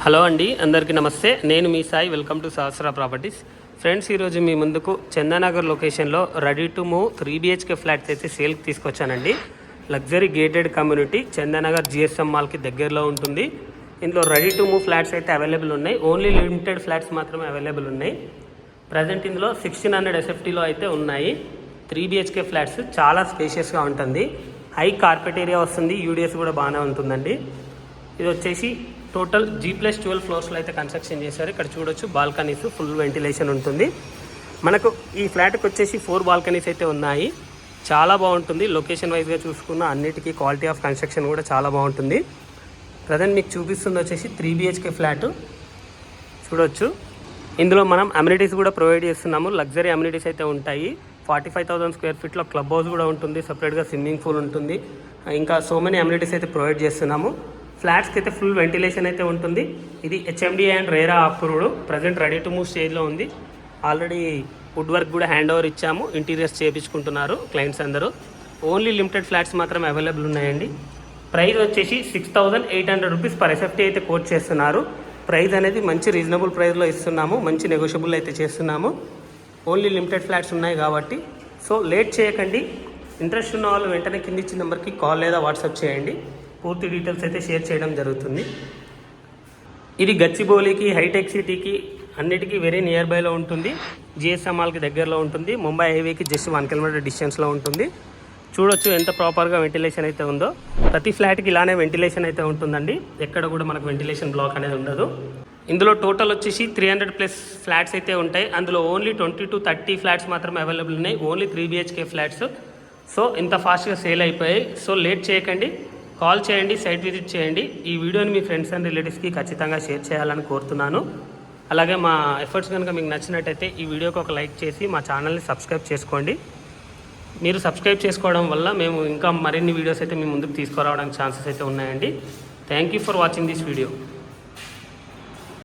Hello అండి, అందరికీ నమస్తే. నేను మీ Sai. Welcome to Sahasra properties. Friends, ఈరోజు మీ ముందుకు చందానగర్ లొకేషన్లో ready to move 3 BHK flats అయితే సేల్కి తీసుకొచ్చానండి. Luxury gated community Chandanagar GSM మాల్కి దగ్గరలో ఉంటుంది. ఇందులో రెడీ టు మూవ్ ఫ్లాట్స్ అయితే అవైలబుల్ ఉన్నాయి. ఓన్లీ లిమిటెడ్ ఫ్లాట్స్ మాత్రమే అవైలబుల్ ఉన్నాయి. ప్రజెంట్ ఇందులో 1600 SFTలో అయితే ఉన్నాయి. 3 BHK ఫ్లాట్స్ చాలా స్పేషియస్గా ఉంటుంది. హై కార్పెట్ ఏరియా వస్తుంది. UDS కూడా బాగానే ఉంటుందండి. ఇది వచ్చేసి టోటల్ G+12 ఫ్లోర్స్లో అయితే కన్స్ట్రక్షన్ చేశారు. ఇక్కడ చూడొచ్చు, బాల్కనీస్, ఫుల్ వెంటిలేషన్ ఉంటుంది. మనకు ఈ ఫ్లాట్కి వచ్చేసి 4 బాల్కనీస్ అయితే ఉన్నాయి. చాలా బాగుంటుంది. లొకేషన్ వైజ్గా చూసుకున్న అన్నిటికీ క్వాలిటీ ఆఫ్ కన్స్ట్రక్షన్ కూడా చాలా బాగుంటుంది. ప్రజెంట్ మీకు చూపిస్తుంది వచ్చేసి 3 BHK ఫ్లాట్ చూడొచ్చు. ఇందులో మనం అమ్యూనిటీస్ కూడా ప్రొవైడ్ చేస్తున్నాము. లగ్జరీ అమ్యూనిటీస్ అయితే ఉంటాయి. 45,000 స్క్వేర్ ఫీట్లో క్లబ్ హౌస్ కూడా ఉంటుంది. సపరేట్గా స్విమ్మింగ్ పూల్ ఉంటుంది. ఇంకా సో మెనీ అమ్యూనిటీస్ అయితే ప్రొవైడ్ చేస్తున్నాము. ఫ్లాట్స్కి అయితే ఫుల్ వెంటిలేషన్ అయితే ఉంటుంది. ఇది HMDA and RERA approved. Present ready to move స్టేజ్లో ఉంది. ఆల్రెడీ వుడ్ వర్క్ కూడా హ్యాండ్ ఓవర్ ఇచ్చాము. ఇంటీరియర్స్ చేయించుకుంటున్నారు క్లయింట్స్ అందరూ. ఓన్లీ లిమిటెడ్ ఫ్లాట్స్ మాత్రమే అవైలబుల్ ఉన్నాయండి. ప్రైస్ వచ్చేసి 6,800 రూపీస్ పర్ SFT అయితే కోట్ చేస్తున్నారు. ప్రైస్ అనేది మంచి రీజనబుల్ ప్రైస్లో ఇస్తున్నాము. మంచి నెగోషియబుల్ అయితే చేస్తున్నాము. ఓన్లీ లిమిటెడ్ ఫ్లాట్స్ ఉన్నాయి కాబట్టి సో లేట్ చేయకండి. ఇంట్రెస్ట్ ఉన్న వాళ్ళు వెంటనే కింద ఇచ్చిన నెంబర్కి కాల్ లేదా వాట్సాప్ చేయండి. పూర్తి డీటెయిల్స్ అయితే షేర్ చేయడం జరుగుతుంది. ఇది గచ్చిబౌలికి, హైటెక్ సిటీకి అన్నిటికీ వెరీ నియర్ బైలో ఉంటుంది. GSM మాల్కి దగ్గరలో ఉంటుంది. ముంబై హైవేకి జస్ట్ 1 కిలోమీటర్ డిస్టెన్స్లో ఉంటుంది. చూడొచ్చు ఎంత ప్రాపర్గా వెంటిలేషన్ అయితే ఉందో. ప్రతి ఫ్లాట్కి ఇలానే వెంటిలేషన్ అయితే ఉంటుందండి. ఎక్కడ కూడా మనకు వెంటిలేషన్ బ్లాక్ అనేది ఉండదు. ఇందులో టోటల్ వచ్చేసి 300+ ఫ్లాట్స్ అయితే ఉంటాయి. అందులో ఓన్లీ 20 to 30 ఫ్లాట్స్ మాత్రమే అవైలబుల్ ఉన్నాయి. Only 3 BHK flats. సో ఇంత ఫాస్ట్గా సేల్ అయిపోయాయి. సో లేట్ చేయకండి, కాల్ చేయండి, సైట్ విజిట్ చేయండి. ఈ వీడియోని మీ ఫ్రెండ్స్ అండ్ రిలేటివ్స్కి ఖచ్చితంగా షేర్ చేయాలని కోరుతున్నాను. అలాగే మా ఎఫర్ట్స్ కనుక మీకు నచ్చినట్టయితే ఈ వీడియోకి ఒక లైక్ చేసి మా ఛానల్ని సబ్స్క్రైబ్ చేసుకోండి. మీరు సబ్స్క్రైబ్ చేసుకోవడం వల్ల మేము ఇంకా మరిన్ని వీడియోస్ అయితే మీ ముందుకు తీసుకురావడానికి ఛాన్సెస్ అయితే ఉన్నాయండి. Thank you for watching this video.